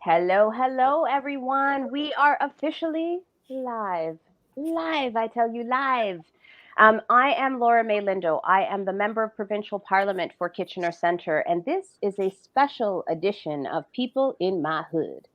Hello, hello, everyone. We are officially live. Live, I tell you, live. I am Laura Mae Lindo. I am the Member of Provincial Parliament for Kitchener Centre, and this is a special edition of People in My Hood.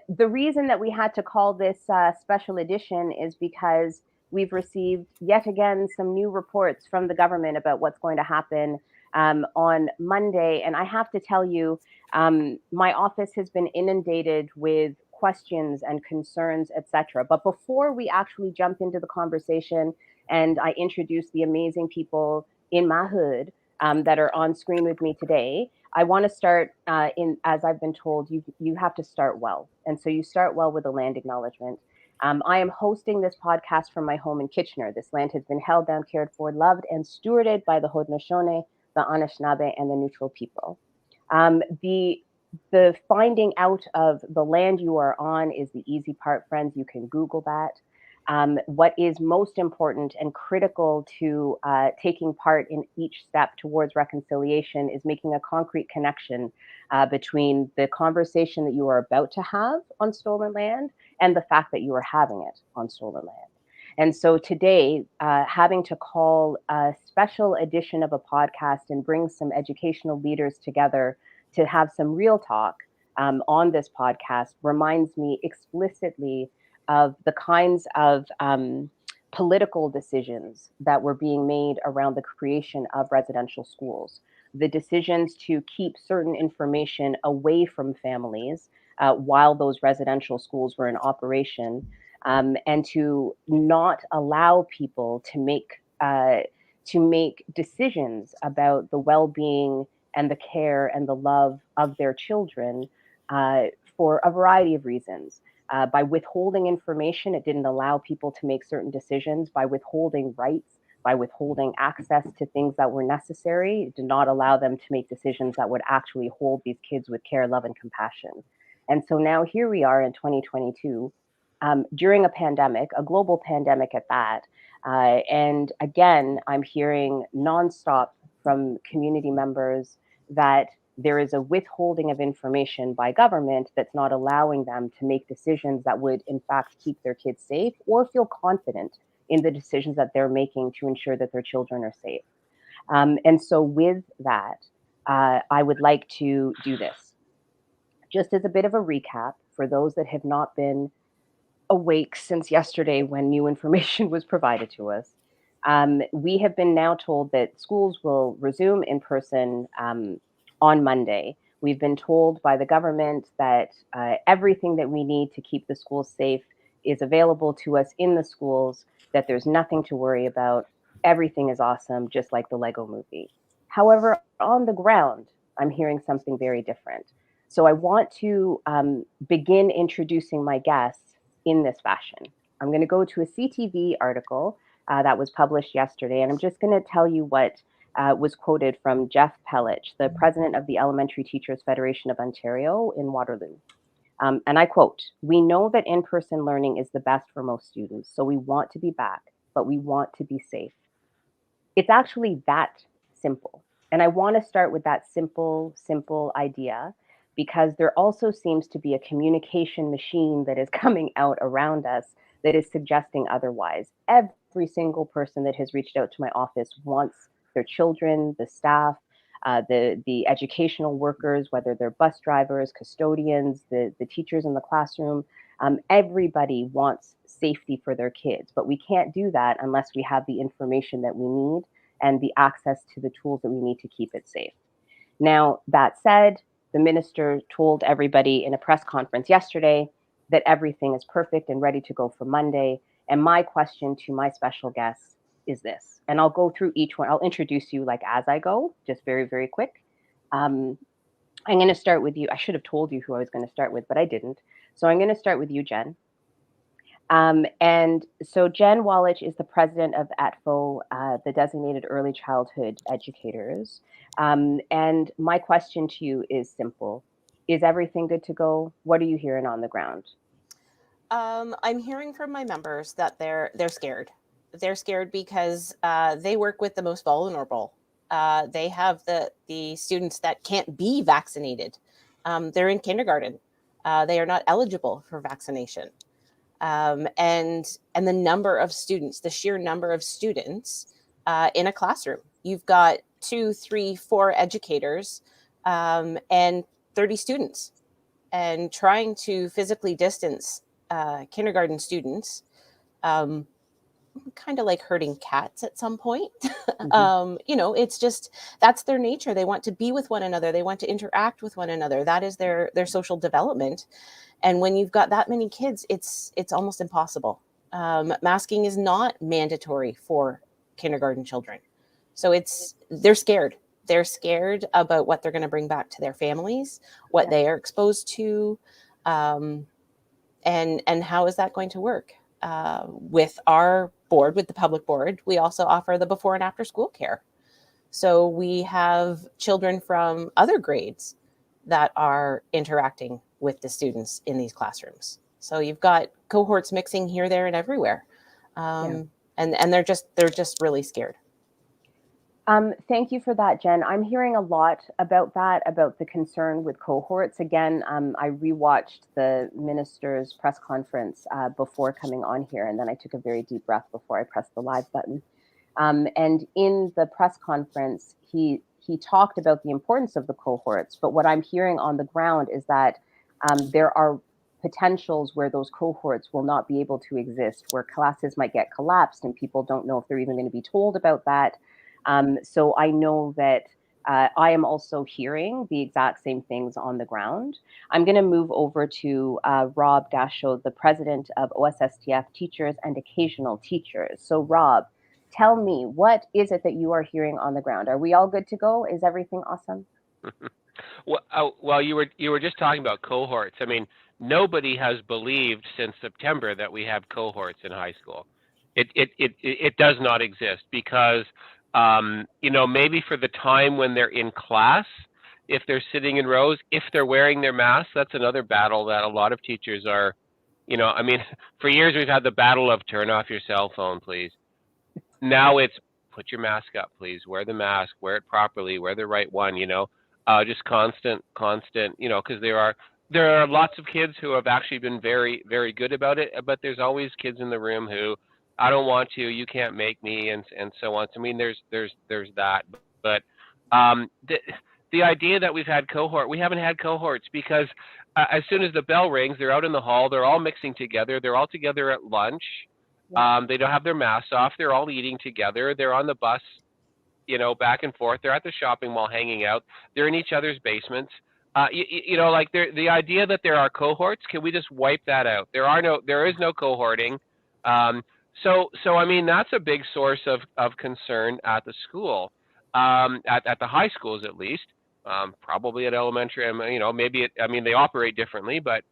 The reason that we had to call this special edition is because we've received yet again some new reports from the government about what's going to happen on Monday. And I have to tell you, my office has been inundated with questions and concerns, etc. But before we actually jump into the conversation and I introduce the amazing people in my hood that are on screen with me today, I want to start as I've been told, you have to start well. And so you start well with a land acknowledgement. I am hosting this podcast from my home in Kitchener. This land has been held down, cared for, loved, and stewarded by the Haudenosaunee, the Anishinaabe, and the neutral people. The finding out of the land you are on is the easy part, friends. You can Google that. What is most important and critical to taking part in each step towards reconciliation is making a concrete connection between the conversation that you are about to have on stolen land and the fact that you are having it on stolen land. And so today, having to call a special edition of a podcast and bring some educational leaders together to have some real talk on this podcast reminds me explicitly of the kinds of political decisions that were being made around the creation of residential schools. The decisions to keep certain information away from families while those residential schools were in operation, and to not allow people to make decisions about the well-being and the care and the love of their children for a variety of reasons. By withholding information, it didn't allow people to make certain decisions. By withholding rights, by withholding access to things that were necessary, it did not allow them to make decisions that would actually hold these kids with care, love, and compassion. And so now here we are in 2022, during a pandemic, a global pandemic at that. And again, I'm hearing nonstop from community members that there is a withholding of information by government that's not allowing them to make decisions that would, in fact, keep their kids safe or feel confident in the decisions that they're making to ensure that their children are safe. And so, with that, I would like to do this just as a bit of a recap for those that have not been awake since yesterday when new information was provided to us. We have been now told that schools will resume in person on Monday. We've been told by the government that everything that we need to keep the schools safe is available to us in the schools, that there's nothing to worry about. Everything is awesome, just like the Lego movie. However, on the ground, I'm hearing something very different. So I want to begin introducing my guests in this fashion. I'm going to go to a CTV article that was published yesterday, and I'm just going to tell you what was quoted from Jeff Pellich, the president of the Elementary Teachers Federation of Ontario in Waterloo. And I quote, "We know that in-person learning is the best for most students, so we want to be back, but we want to be safe." It's actually that simple. And I want to start with that simple idea because there also seems to be a communication machine that is coming out around us that is suggesting otherwise. Every single person that has reached out to my office wants their children, the staff, the educational workers, whether they're bus drivers, custodians, the teachers in the classroom, everybody wants safety for their kids, but we can't do that unless we have the information that we need and the access to the tools that we need to keep it safe. Now, that said, the minister told everybody in a press conference yesterday that everything is perfect and ready to go for Monday. And my question to my special guests is this, and I'll go through each one. I'll introduce you like as I go, just very, very quick. Um, I'm going to start with you. I should have told you who I was going to start with, but I didn't. So I'm going to start with you, Jen. And so Jen Wallich is the president of ATFO, the Designated Early Childhood Educators. And my question to you is simple. Is everything good to go? What are you hearing on the ground? I'm hearing from my members that they're scared. They're scared because they work with the most vulnerable. They have the students that can't be vaccinated. They're in kindergarten. they are not eligible for vaccination. And the number of students, the sheer number of students in a classroom. You've got 2, 3, 4 educators and 30 students, and trying to physically distance kindergarten students, kind of like herding cats at some point. It's just, that's their nature. They want to be with one another. They want to interact with one another. That is their social development. And when you've got that many kids, it's almost impossible. Masking is not mandatory for kindergarten children. So they're scared. They're scared about what they're going to bring back to their families, what they are exposed to, and how is that going to work? With our board, with the public board, we also offer the before and after school care. So we have children from other grades that are interacting with the students in these classrooms. So you've got cohorts mixing here, there, and everywhere. And they're just really scared. Thank you for that, Jen. I'm hearing a lot about that, about the concern with cohorts. Again, I rewatched the minister's press conference before coming on here, and then I took a very deep breath before I pressed the live button. And in the press conference, he talked about the importance of the cohorts, but what I'm hearing on the ground is that there are potentials where those cohorts will not be able to exist, where classes might get collapsed and people don't know if they're even going to be told about that. So I know that I am also hearing the exact same things on the ground. I'm going to move over to Rob Dasho, the president of OSSTF Teachers and Occasional Teachers. So Rob, tell me, what is it that you are hearing on the ground? Are we all good to go? Is everything awesome? Well, you were just talking about cohorts. I mean, nobody has believed since September that we have cohorts in high school. It does not exist because maybe for the time when they're in class, if they're sitting in rows, if they're wearing their masks, that's another battle that a lot of teachers are, I mean, for years we've had the battle of turn off your cell phone, please. Now it's put your mask up, please. Wear the mask, wear it properly, wear the right one, just constant, because there are lots of kids who have actually been very, very good about it, but there's always kids in the room who, I don't want to, you can't make me, and so on. So, I mean, there's that, but the idea that we haven't had cohorts because as soon as the bell rings, they're out in the hall, they're all mixing together, they're all together at lunch. They don't have their masks off, they're all eating together, they're on the bus, back and forth, they're at the shopping mall hanging out, they're in each other's basements. The idea that there are cohorts, can we just wipe that out? There is no cohorting. So I mean, that's a big source of concern at the school, at the high schools at least, probably at elementary, maybe they operate differently, but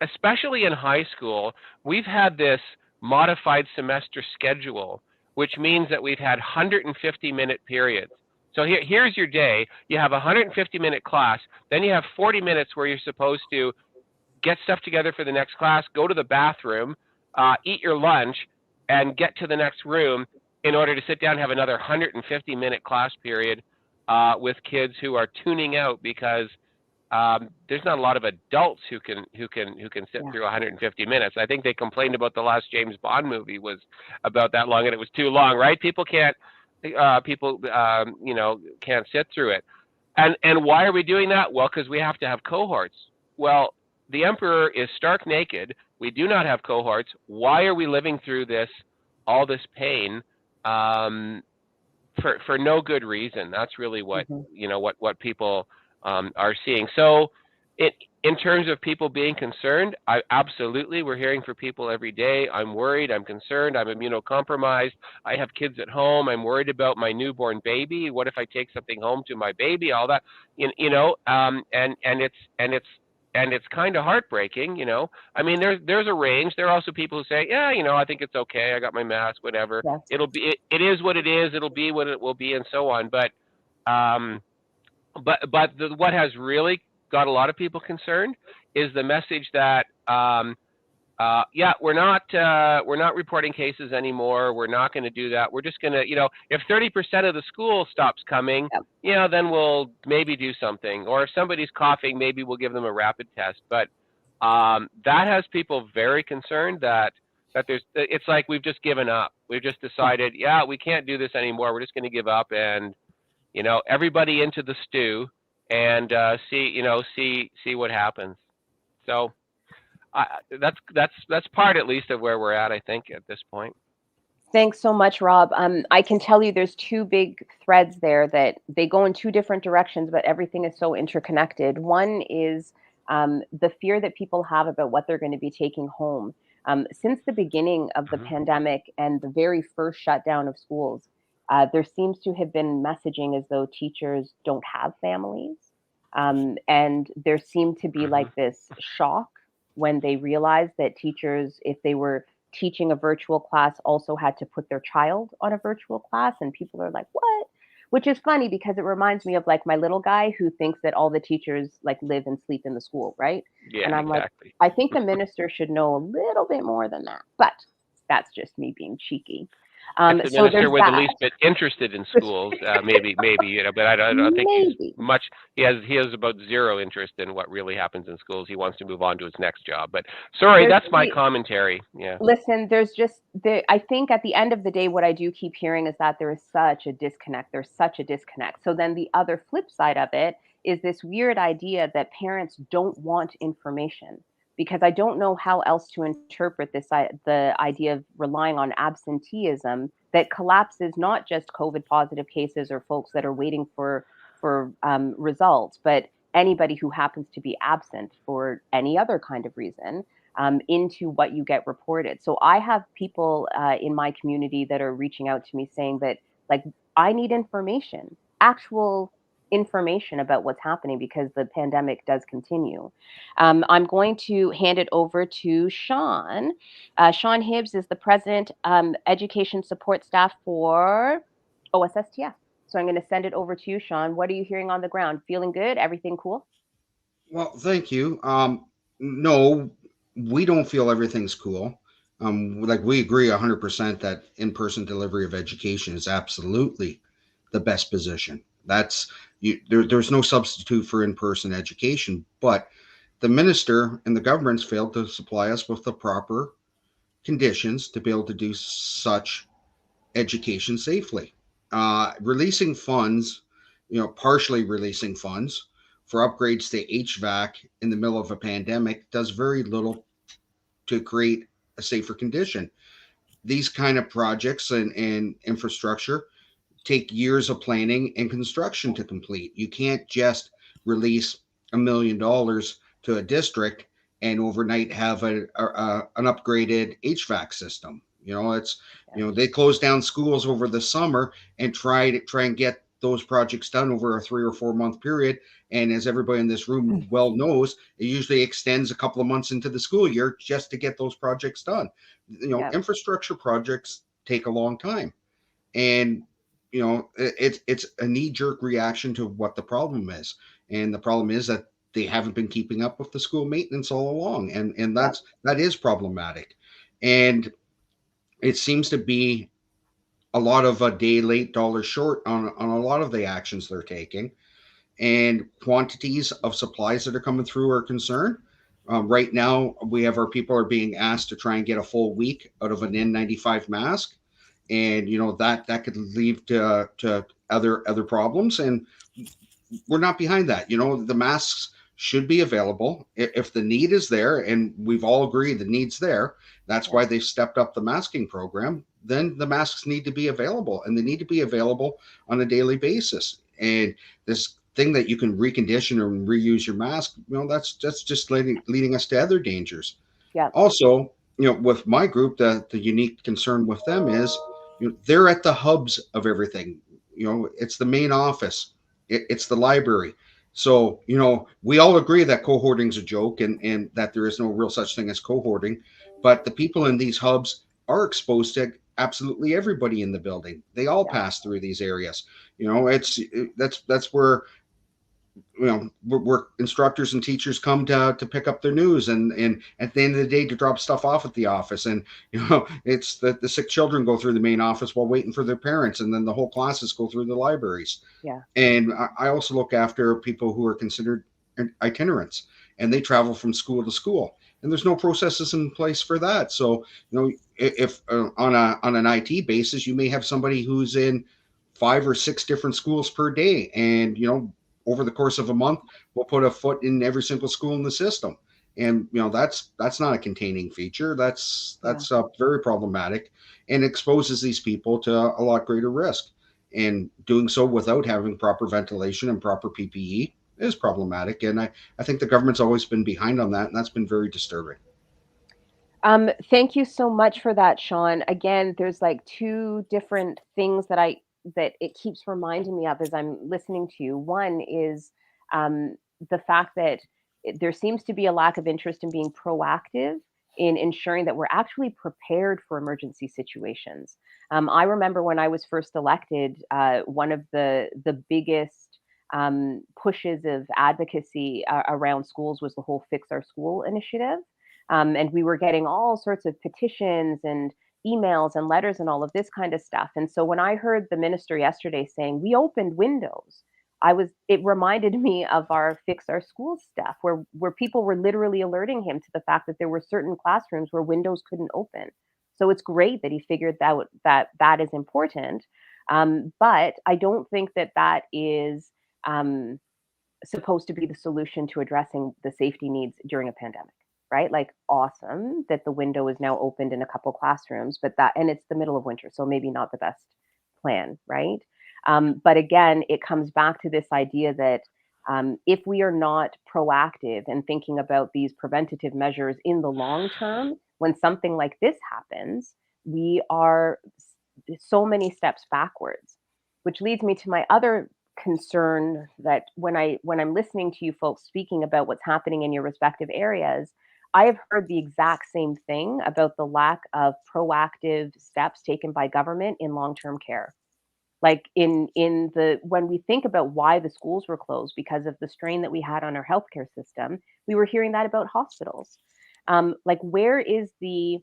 especially in high school, we've had this modified semester schedule, which means that we've had 150-minute periods. So here's your day. You have a 150-minute class, then you have 40 minutes where you're supposed to get stuff together for the next class, go to the bathroom, eat your lunch, and get to the next room in order to sit down and have another 150-minute class period with kids who are tuning out because there's not a lot of adults who can sit through 150 minutes. I think they complained about the last James Bond movie was about that long and it was too long, right? People can't sit through it. And why are we doing that? Well, because we have to have cohorts. Well, the emperor is stark naked. We do not have cohorts. Why are we living through all this pain for no good reason? That's really what what people are seeing. So in terms of people being concerned, we're hearing from people every day. I'm worried, I'm concerned, I'm immunocompromised, I have kids at home, I'm worried about my newborn baby. What if I take something home to my baby? All that, and it's kind of heartbreaking, I mean, there's a range. There are also people who say, I think it's okay, I got my mask, whatever. Yes. It is what it is, it'll be what it will be, and so on. But what has really got a lot of people concerned is the message that Yeah, we're not reporting cases anymore. We're not going to do that. We're just going to, if 30% of the school stops coming, Yep. then we'll maybe do something. Or if somebody's coughing, maybe we'll give them a rapid test. But that has people very concerned that it's like we've just given up. We've just decided, yeah, we can't do this anymore. We're just going to give up, and everybody into the stew, and see what happens. So. That's part at least of where we're at, I think, at this point. Thanks so much, Rob. I can tell you there's two big threads there that they go in two different directions, but everything is so interconnected. One is the fear that people have about what they're going to be taking home. Since the beginning of the pandemic and the very first shutdown of schools, there seems to have been messaging as though teachers don't have families. And there seemed to be like this shock when they realized that teachers, if they were teaching a virtual class, also had to put their child on a virtual class. And people are like, what? Which is funny because it reminds me of like my little guy who thinks that all the teachers like live and sleep in the school, right? Yeah, And I'm exactly. like, I think the minister should know a little bit more than that. But that's just me being cheeky. If the So minister there's were the that. least bit interested in schools, maybe, but I don't think he's Maybe. much. He has about zero interest in what really happens in schools. He wants to move on to his next job. But sorry, that's my commentary. Yeah. Listen, there's just I think at the end of the day, what I do keep hearing is that there is such a disconnect. There's such a disconnect. So then the other flip side of it is this weird idea that parents don't want information, because I don't know how else to interpret the idea of relying on absenteeism that collapses not just COVID positive cases or folks that are waiting for results, but anybody who happens to be absent for any other kind of reason, into what you get reported. So I have people in my community that are reaching out to me saying that, like, I need information, actual information about what's happening because the pandemic does continue. I'm going to hand it over to Sean. Sean Hibbs is the president, education support staff for OSSTF. So I'm going to send it over to you, Sean. What are you hearing on the ground? Feeling good? Everything cool? Well, thank you. No, we don't feel everything's cool. Like we agree 100% that in-person delivery of education is absolutely the best position. There's no substitute for in-person education, but the minister and the government's failed to supply us with the proper conditions to be able to do such education safely. Releasing funds, partially releasing funds for upgrades to HVAC in the middle of a pandemic does very little to create a safer condition. These kind of projects and infrastructure take years of planning and construction to complete. You can't just release $1 million to a district and overnight have an upgraded HVAC system. They close down schools over the summer and try and get those projects done over a 3 or 4 month period. And as everybody in this room well knows, it usually extends a couple of months into the school year just to get those projects done. Infrastructure projects take a long time. And it's a knee-jerk reaction to what the problem is, and the problem is that they haven't been keeping up with the school maintenance all along, and that is problematic. And it seems to be a lot of a day late, dollar short on a lot of the actions they're taking, and quantities of supplies that are coming through are concerned. Right now, we have our people are being asked to try and get a full week out of an N95 mask, and that could lead to other problems, and we're not behind that. The masks should be available if the need is there, and we've all agreed the need's there. That's why they've stepped up the masking program. Then the masks need to be available, and they need to be available on a daily basis. And this thing that you can recondition or reuse your mask, that's just leading us to other dangers. Yeah. Also, with my group, the unique concern with them is, they're at the hubs of everything. It's the main office, it's the library. So, we all agree that cohorting's a joke, and that there is no real such thing as cohorting. But the people in these hubs are exposed to absolutely everybody in the building. They all pass through these areas. That's where where instructors and teachers come to pick up their news, and at the end of the day to drop stuff off at the office, and it's the sick children go through the main office while waiting for their parents, and then the whole classes go through the libraries. Yeah. And I also look after people who are considered itinerants, and they travel from school to school, and there's no processes in place for that. So if on an IT basis, you may have somebody who's in 5 or 6 different schools per day, and over the course of a month, we'll put a foot in every single school in the system. And that's not a containing feature. That's Yeah. very problematic, and exposes these people to a lot greater risk. And doing so without having proper ventilation and proper PPE is problematic. And I think the government's always been behind on that, and that's been very disturbing. Thank you so much for that, Sean. Again, there's like two different things that it keeps reminding me of as I'm listening to you. One is the fact that there seems to be a lack of interest in being proactive in ensuring that we're actually prepared for emergency situations. I remember when I was first elected, one of the biggest pushes of advocacy around schools was the whole Fix Our School initiative. And we were getting all sorts of petitions and emails and letters and all of this kind of stuff. And so when I heard the minister yesterday saying we opened windows, it reminded me of our Fix Our Schools stuff, where people were literally alerting him to the fact that there were certain classrooms where windows couldn't open. So it's great that he figured out that is important. But I don't think that is supposed to be the solution to addressing the safety needs during a pandemic, right? Like, awesome that the window is now opened in a couple classrooms, and it's the middle of winter, so maybe not the best plan, right? But again, it comes back to this idea that if we are not proactive and thinking about these preventative measures in the long term, when something like this happens, we are so many steps backwards, which leads me to my other concern, that when I'm listening to you folks speaking about what's happening in your respective areas, I have heard the exact same thing about the lack of proactive steps taken by government in long-term care. Like when we think about why the schools were closed because of the strain that we had on our healthcare system, we were hearing that about hospitals. Like, where is the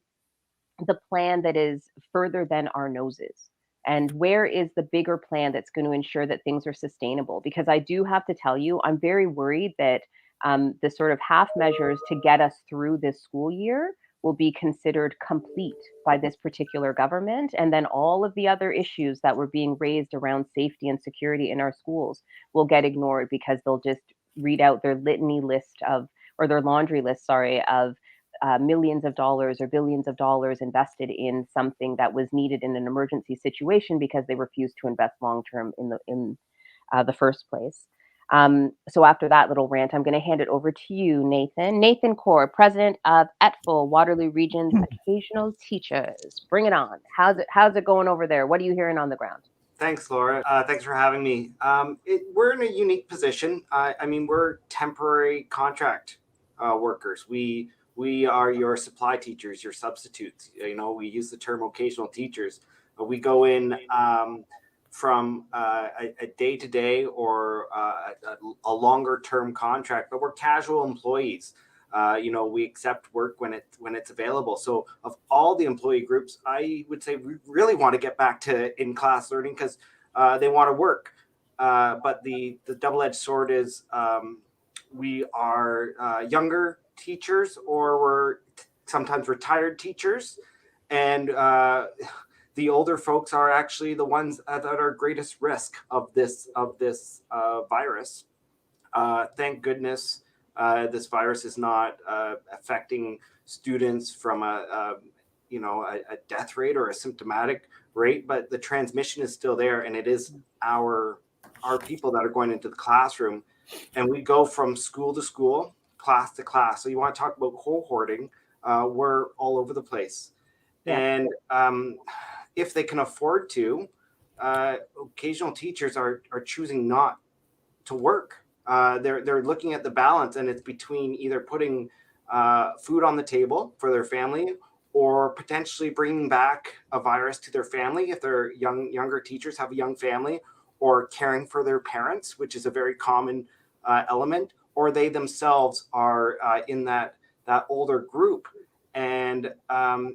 plan that is further than our noses? And where is the bigger plan that's going to ensure that things are sustainable? Because I do have to tell you, I'm very worried that the sort of half measures to get us through this school year will be considered complete by this particular government. And then all of the other issues that were being raised around safety and security in our schools will get ignored because they'll just read out their litany list or their laundry list, sorry, of millions of dollars or billions of dollars invested in something that was needed in an emergency situation because they refused to invest long term in the first place. So after that little rant, I'm going to hand it over to you, Nathan. Nathan Core, president of ETFL, Waterloo Region's Occasional Teachers. Bring it on. How's it going over there? What are you hearing on the ground? Thanks, Laura. Thanks for having me. We're in a unique position. We're temporary contract workers. We are your supply teachers, your substitutes. We use the term occasional teachers. We go in from a day-to-day or a longer-term contract, but we're casual employees. We accept work when it's available. So of all the employee groups, I would say we really want to get back to in-class learning because they want to work. But the double-edged sword is we are younger teachers, or we're sometimes retired teachers, and the older folks are actually the ones that are greatest risk of this virus. Thank goodness this virus is not affecting students from a death rate or a symptomatic rate, but the transmission is still there, and it is our people that are going into the classroom, and we go from school to school, class to class. So you want to talk about cohorting? We're all over the place, yeah. And if they can afford to, occasional teachers are choosing not to work. They're looking at the balance, and it's between either putting food on the table for their family or potentially bringing back a virus to their family if they're younger teachers have a young family, or caring for their parents, which is a very common element, or they themselves are in that older group. And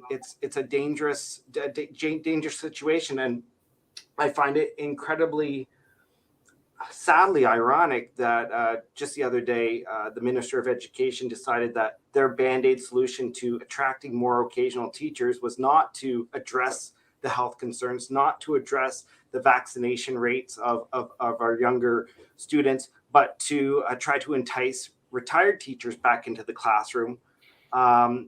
it's a dangerous situation. And I find it incredibly, sadly ironic that just the other day, the Minister of Education decided that their Band-Aid solution to attracting more occasional teachers was not to address the health concerns, not to address the vaccination rates of our younger students, but to try to entice retired teachers back into the classroom,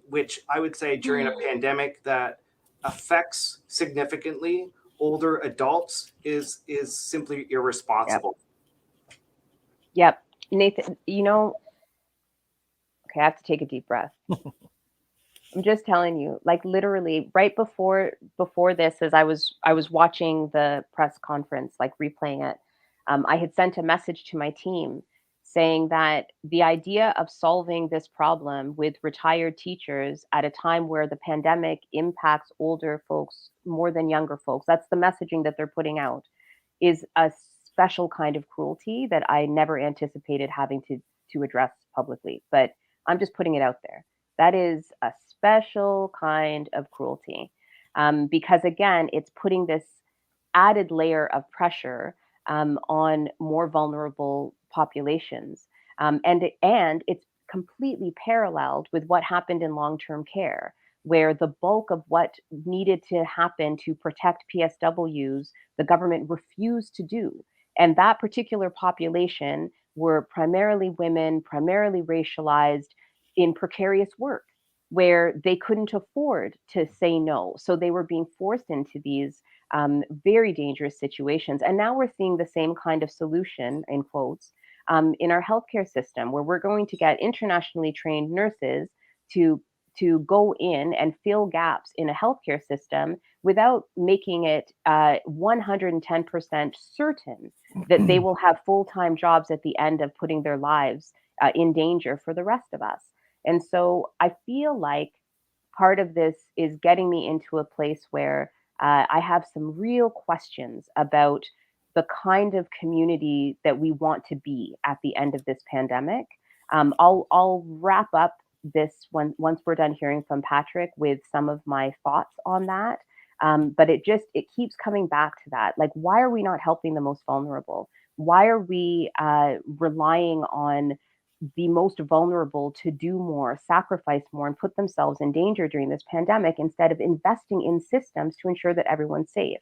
which I would say during a pandemic that affects significantly older adults is simply irresponsible. Yep. Nathan, okay, I have to take a deep breath. I'm just telling you, like literally right before this, as I was watching the press conference, like replaying it, I had sent a message to my team saying that the idea of solving this problem with retired teachers at a time where the pandemic impacts older folks more than younger folks, that's the messaging that they're putting out, is a special kind of cruelty that I never anticipated having to address publicly. But I'm just putting it out there. That is a special kind of cruelty, because again, it's putting this added layer of pressure on more vulnerable populations, and it's completely paralleled with what happened in long-term care, where the bulk of what needed to happen to protect PSWs, the government refused to do. And that particular population were primarily women, primarily racialized, in precarious work, where they couldn't afford to say no. So they were being forced into these very dangerous situations. And now we're seeing the same kind of solution, in quotes, in our healthcare system, where we're going to get internationally trained nurses to go in and fill gaps in a healthcare system without making it 110% certain that they will have full-time jobs at the end of putting their lives in danger for the rest of us. And so I feel like part of this is getting me into a place where I have some real questions about the kind of community that we want to be at the end of this pandemic. I'll wrap up this once we're done hearing from Patrick with some of my thoughts on that. But it keeps coming back to that. Like, why are we not helping the most vulnerable? Why are we relying on the most vulnerable to do more, sacrifice more, and put themselves in danger during this pandemic instead of investing in systems to ensure that everyone's safe?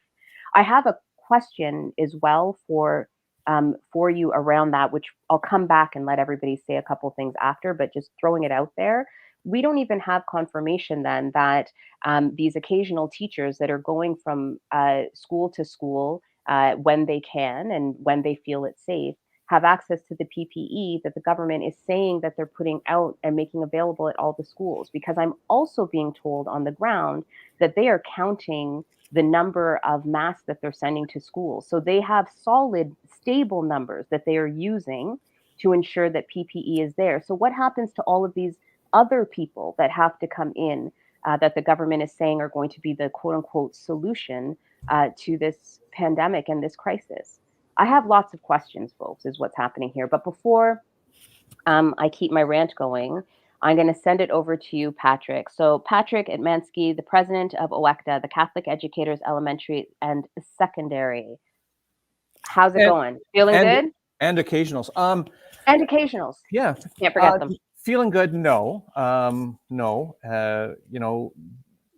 I have a question as well for you around that, which I'll come back and let everybody say a couple things after, but just throwing it out there. We don't even have confirmation then that these occasional teachers that are going from school to school when they can and when they feel it's safe have access to the PPE that the government is saying that they're putting out and making available at all the schools. Because I'm also being told on the ground that they are counting the number of masks that they're sending to schools. So they have solid, stable numbers that they are using to ensure that PPE is there. So what happens to all of these other people that have to come in that the government is saying are going to be the quote unquote solution to this pandemic and this crisis? I have lots of questions, folks, is what's happening here. But before I keep my rant going, I'm going to send it over to you, Patrick. So Patrick Atmansky, the president of OECTA, the Catholic Educators Elementary and Secondary. How's it going? Feeling good? And occasionals. And occasionals. Yeah. Can't forget them. Feeling good? No. No.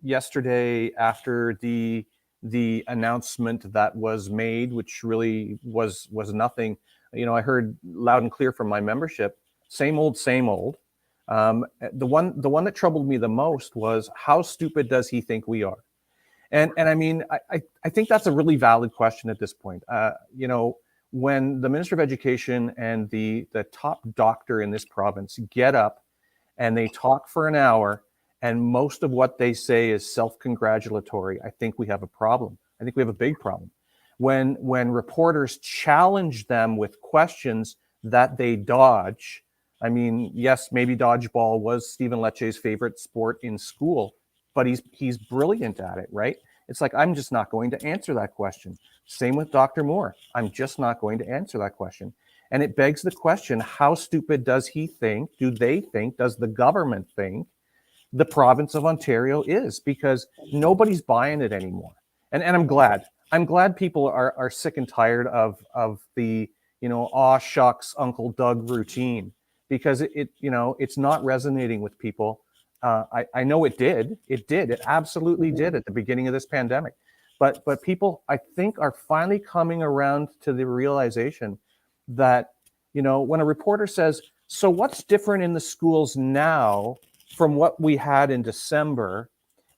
Yesterday after the announcement that was made, which really was nothing, I heard loud and clear from my membership, same old, same old. The one that troubled me the most was, how stupid does he think we are? And I mean, I think that's a really valid question at this point. When the Minister of Education and the top doctor in this province get up and they talk for an hour, and most of what they say is self-congratulatory, I think we have a problem. I think we have a big problem. When reporters challenge them with questions that they dodge, I mean, yes, maybe dodgeball was Stephen Lecce's favorite sport in school, but he's brilliant at it, right? It's like, I'm just not going to answer that question. Same with Dr. Moore. I'm just not going to answer that question. And it begs the question, how stupid does he think, do they think, does the government think the province of Ontario is? Because nobody's buying it anymore. And I'm glad. I'm glad people are sick and tired of the, aw shucks, Uncle Doug routine, because it's not resonating with people. I know it did. It absolutely did at the beginning of this pandemic. But people, I think, are finally coming around to the realization that, when a reporter says, so what's different in the schools now from what we had in December,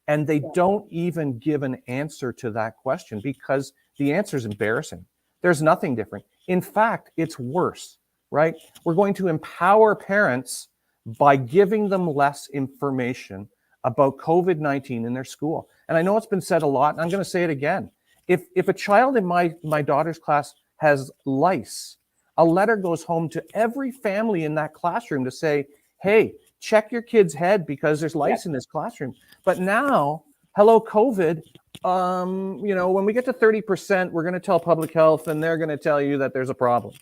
and they don't even give an answer to that question, because the answer is embarrassing. There's nothing different. In fact, it's worse, right? We're going to empower parents by giving them less information about COVID-19 in their school. And I know it's been said a lot, and I'm going to say it again. If a child in my daughter's class has lice, a letter goes home to every family in that classroom to say, hey, check your kid's head because there's lice in this classroom. But now, hello, COVID, when we get to 30%, we're going to tell public health and they're going to tell you that there's a problem.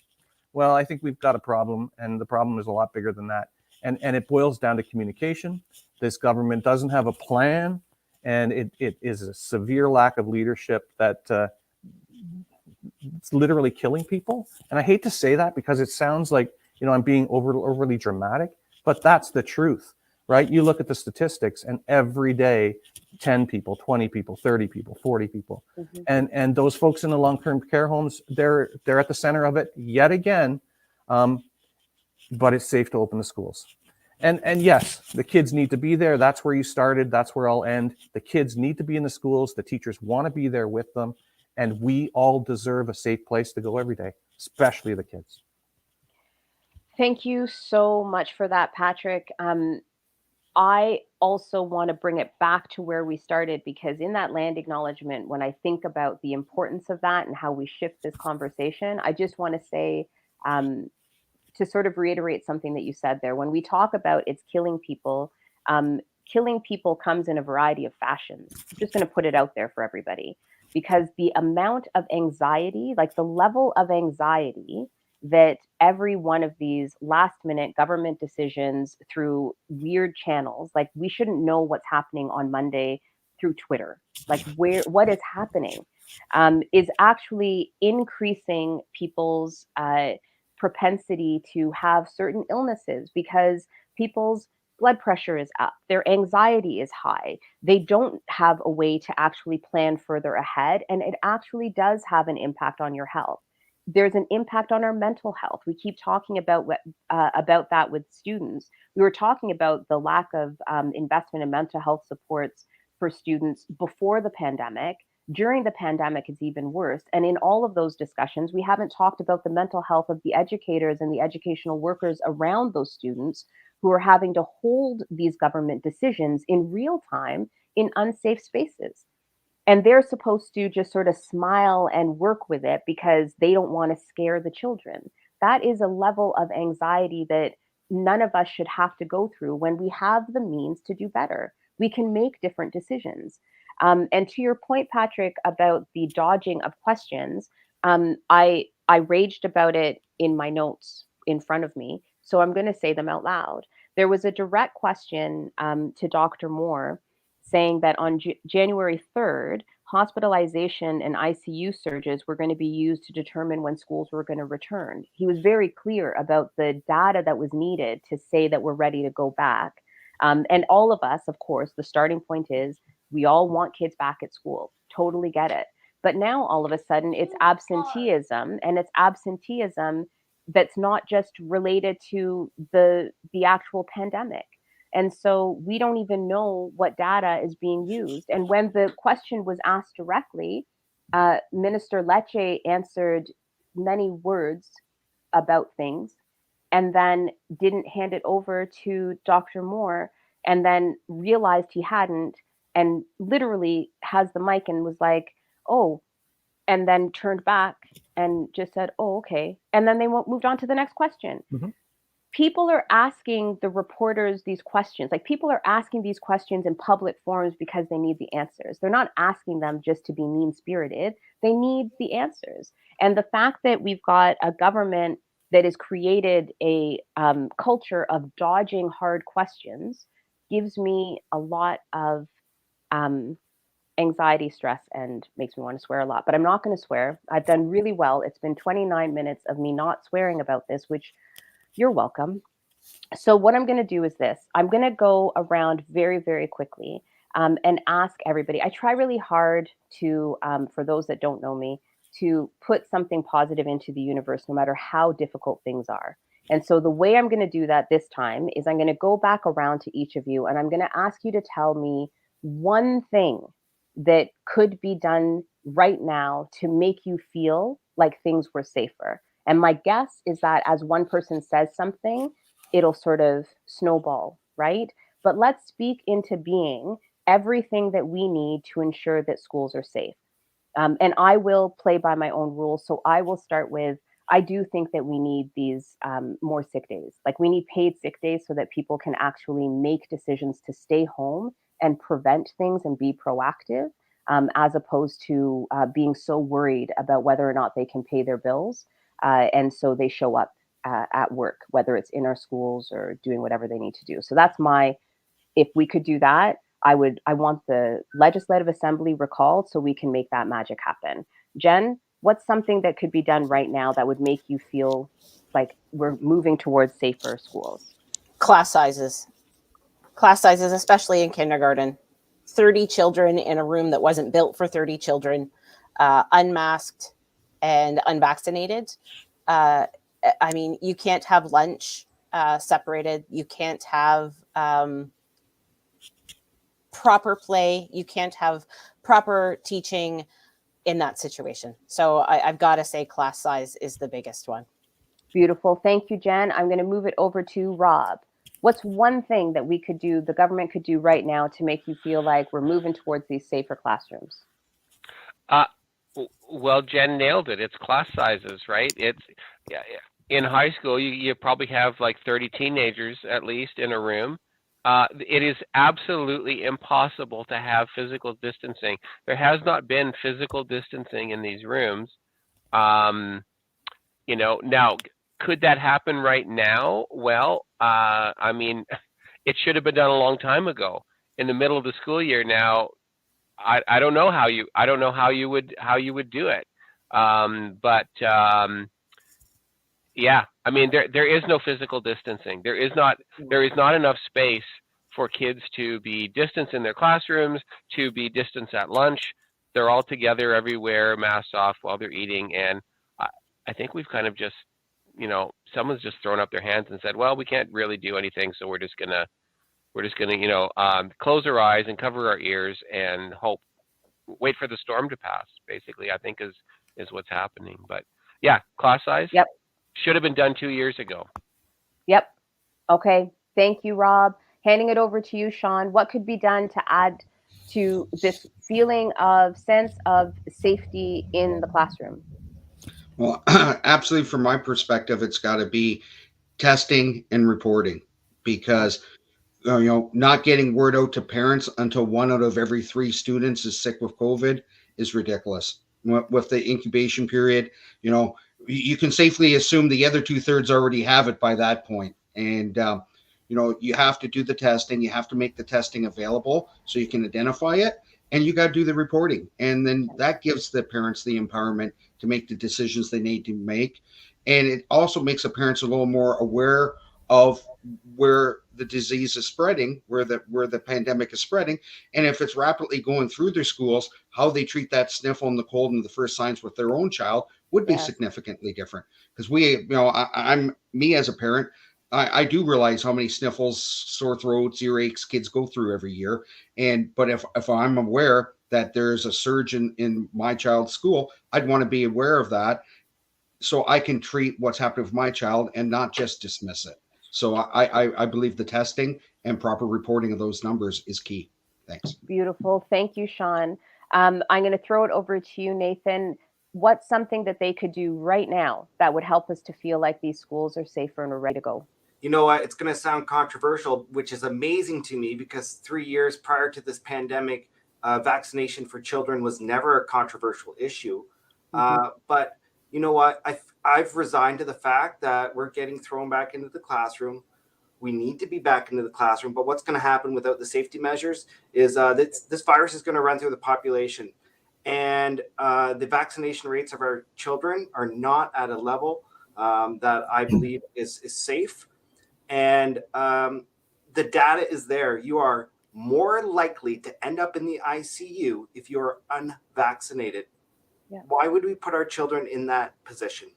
Well, I think we've got a problem, and the problem is a lot bigger than that. And it boils down to communication. This government doesn't have a plan, and it is a severe lack of leadership that it's literally killing people. And I hate to say that because it sounds like, I'm being overly dramatic, but that's the truth, right? You look at the statistics, and every day, 10 people, 20 people, 30 people, 40 people. Mm-hmm. And those folks in the long-term care homes, they're at the center of it yet again. But it's safe to open the schools. And yes, the kids need to be there. That's where you started. That's where I'll end. The kids need to be in the schools. The teachers want to be there with them. And we all deserve a safe place to go every day, especially the kids. Thank you so much for that, Patrick. I also want to bring it back to where we started, because in that land acknowledgement, when I think about the importance of that and how we shift this conversation, I just want to say, to sort of reiterate something that you said there, when we talk about it's killing people comes in a variety of fashions. I'm just going to put it out there for everybody, because the amount of anxiety, like the level of anxiety that every one of these last minute government decisions through weird channels, like we shouldn't know what's happening on Monday through Twitter, like what is happening, is actually increasing people's propensity to have certain illnesses, because people's blood pressure is up, their anxiety is high, they don't have a way to actually plan further ahead, and it actually does have an impact on your health. There's an impact on our mental health. We keep talking about that with students. We were talking about the lack of investment in mental health supports for students before the pandemic. During the pandemic, it's even worse. And in all of those discussions, we haven't talked about the mental health of the educators and the educational workers around those students who are having to hold these government decisions in real time in unsafe spaces. And they're supposed to just sort of smile and work with it because they don't want to scare the children. That is a level of anxiety that none of us should have to go through when we have the means to do better. We can make different decisions. And to your point, Patrick, about the dodging of questions, I raged about it in my notes in front of me, so I'm going to say them out loud. There was a direct question to Dr. Moore saying that on January 3rd, hospitalization and ICU surges were going to be used to determine when schools were going to return. He was very clear about the data that was needed to say that we're ready to go back. And all of us, of course, the starting point is we all want kids back at school. Totally get it. But now all of a sudden it's absenteeism, and it's absenteeism that's not just related to the actual pandemic. And so we don't even know what data is being used. And when the question was asked directly, Minister Lecce answered many words about things and then didn't hand it over to Dr. Moore, and then realized he hadn't, and literally has the mic and was like, oh, and then turned back and just said, oh, okay. And then they moved on to the next question. Mm-hmm. People are asking the reporters these questions. Like, people are asking these questions in public forums because they need the answers. They're not asking them just to be mean-spirited. They need the answers. And the fact that we've got a government that has created a culture of dodging hard questions gives me a lot of anxiety, stress, and makes me want to swear a lot. But I'm not going to swear. I've done really well. It's been 29 minutes of me not swearing about this, which you're welcome. So what I'm going to do is this. I'm going to go around very, very quickly and ask everybody. I try really hard to, for those that don't know me, to put something positive into the universe, no matter how difficult things are. And so the way I'm going to do that this time is I'm going to go back around to each of you, and I'm going to ask you to tell me one thing that could be done right now to make you feel like things were safer. And my guess is that as one person says something, it'll sort of snowball, right? But let's speak into being everything that we need to ensure that schools are safe. And I will play by my own rules. So I will start with, I do think that we need these more sick days. Like we need paid sick days so that people can actually make decisions to stay home and prevent things and be proactive, as opposed to being so worried about whether or not they can pay their bills. And so they show up at work, whether it's in our schools or doing whatever they need to do. So that's my, if we could do that, I want the Legislative Assembly recalled so we can make that magic happen. Jen, what's something that could be done right now that would make you feel like we're moving towards safer schools? Class sizes, especially in kindergarten. 30 children in a room that wasn't built for 30 children, unmasked and unvaccinated. I mean, you can't have lunch separated. You can't have proper play. You can't have proper teaching in that situation. So I've got to say class size is the biggest one. Beautiful. Thank you, Jen. I'm going to move it over to Rob. What's one thing that we could do, the government could do right now to make you feel like we're moving towards these safer classrooms? Well, Jen nailed it. It's class sizes, right? It's in high school, you probably have like 30 teenagers at least in a room. It is absolutely impossible to have physical distancing. There has not been physical distancing in these rooms. Now, could that happen right now? Well, I mean, it should have been done a long time ago. In the middle of the school year now, I don't know how you would do it. Yeah, I mean, there is no physical distancing. There is not enough space for kids to be distanced in their classrooms, to be distanced at lunch. They're all together everywhere, masks off while they're eating. And I think we've kind of just, someone's just thrown up their hands and said, well, we can't really do anything, so we're just gonna, close our eyes and cover our ears and wait for the storm to pass. Basically, I think is what's happening. But yeah, class size. Yep. Should have been done 2 years ago. Yep. Okay. Thank you, Rob. Handing it over to you, Sean. What could be done to add to this feeling of sense of safety in the classroom? Well, absolutely. From my perspective, it's got to be testing and reporting, because not getting word out to parents until 1 out of every 3 students is sick with COVID is ridiculous. With the incubation period, you can safely assume the other 2/3 already have it by that point. And, you have to do the testing. You have to make the testing available so you can identify it. And you got to do the reporting. And then that gives the parents the empowerment to make the decisions they need to make. And it also makes the parents a little more aware of where the disease is spreading, where the pandemic is spreading. And if it's rapidly going through their schools, how they treat that sniffle and the cold and the first signs with their own child would be significantly different. Because I'm me as a parent, I do realize how many sniffles, sore throats, earaches kids go through every year. But if I'm aware that there's a surge in my child's school, I'd want to be aware of that so I can treat what's happening with my child and not just dismiss it. So I believe the testing and proper reporting of those numbers is key. Thanks. Beautiful. Thank you, Sean. I'm going to throw it over to you, Nathan. What's something that they could do right now that would help us to feel like these schools are safer and are ready to go? You know what? It's going to sound controversial, which is amazing to me, because 3 years prior to this pandemic, vaccination for children was never a controversial issue. But you know what, I've resigned to the fact that we're getting thrown back into the classroom. We need to be back into the classroom, but what's going to happen without the safety measures is this virus is going to run through the population, and the vaccination rates of our children are not at a level that I believe is safe. And the data is there. You are more likely to end up in the ICU if you are unvaccinated. Yeah. Why would we put our children in that position?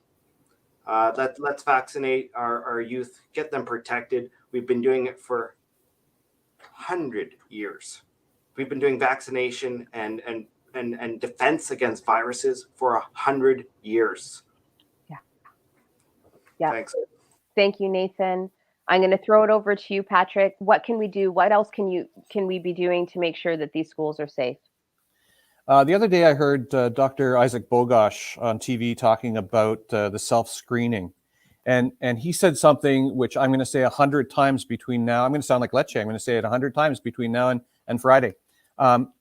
Let's vaccinate our youth, get them protected. We've been doing it for 100 years. We've been doing vaccination and defense against viruses for 100 years. Yeah. Thanks. Thank you, Nathan. I'm going to throw it over to you, Patrick. What can we do? What else can we be doing to make sure that these schools are safe? The other day I heard Dr. Isaac Bogosh on TV talking about the self-screening. And he said something which I'm going to say 100 times between now. I'm going to sound like Lecce. I'm going to say it 100 times between now and Friday.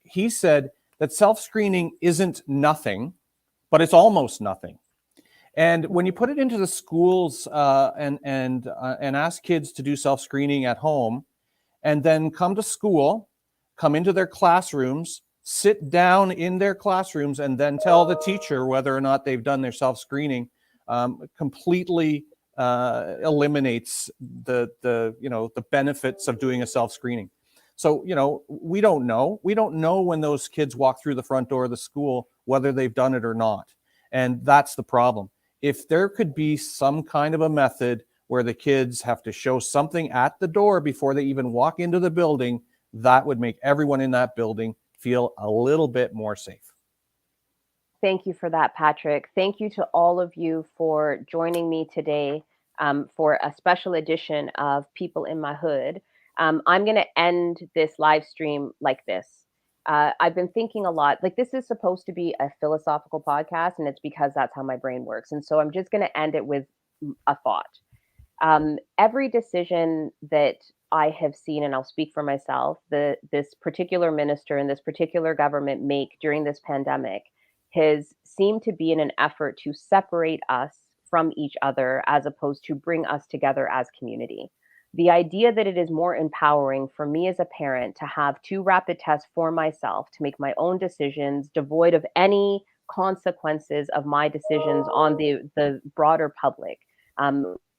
He said that self-screening isn't nothing, but it's almost nothing. And when you put it into the schools and ask kids to do self-screening at home, and then come to school, come into their classrooms, sit down in their classrooms, and then tell the teacher whether or not they've done their self-screening, completely eliminates the benefits of doing a self-screening. So, we don't know. We don't know when those kids walk through the front door of the school whether they've done it or not. And that's the problem. If there could be some kind of a method where the kids have to show something at the door before they even walk into the building, that would make everyone in that building feel a little bit more safe. Thank you for that, Patrick. Thank you to all of you for joining me today for a special edition of People in My Hood. I'm going to end this live stream like this. I've been thinking a lot, like this is supposed to be a philosophical podcast, and it's because that's how my brain works. And so I'm just going to end it with a thought. Every decision that I have seen, and I'll speak for myself, this particular minister and this particular government make during this pandemic has seemed to be in an effort to separate us from each other as opposed to bring us together as community. The idea that it is more empowering for me as a parent to have 2 rapid tests for myself, to make my own decisions devoid of any consequences of my decisions on the broader public,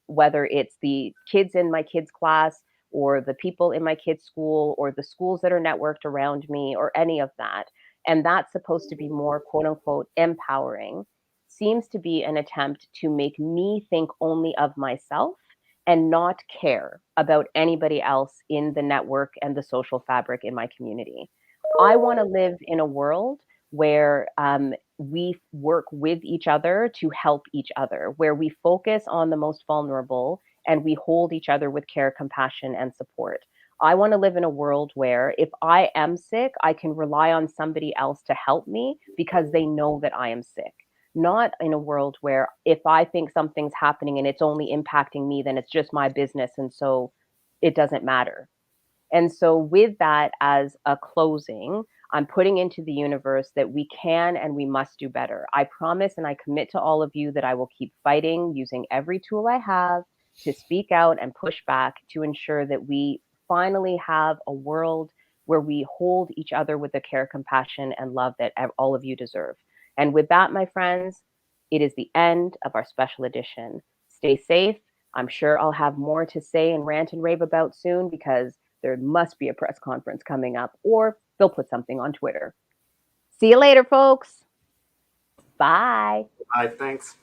whether it's the kids in my kids' class or the people in my kids' school or the schools that are networked around me or any of that. And that's supposed to be more quote unquote empowering, seems to be an attempt to make me think only of myself and not care about anybody else in the network and the social fabric in my community. I want to live in a world where we work with each other to help each other, where we focus on the most vulnerable and we hold each other with care, compassion, and support. I want to live in a world where if I am sick, I can rely on somebody else to help me because they know that I am sick. Not in a world where if I think something's happening and it's only impacting me, then it's just my business and so it doesn't matter. And so with that as a closing, I'm putting into the universe that we can and we must do better. I promise and I commit to all of you that I will keep fighting using every tool I have to speak out and push back to ensure that we finally have a world where we hold each other with the care, compassion, and love that all of you deserve. And with that, my friends, it is the end of our special edition. Stay safe. I'm sure I'll have more to say and rant and rave about soon because there must be a press conference coming up or they'll put something on Twitter. See you later, folks. Bye. Bye. Thanks.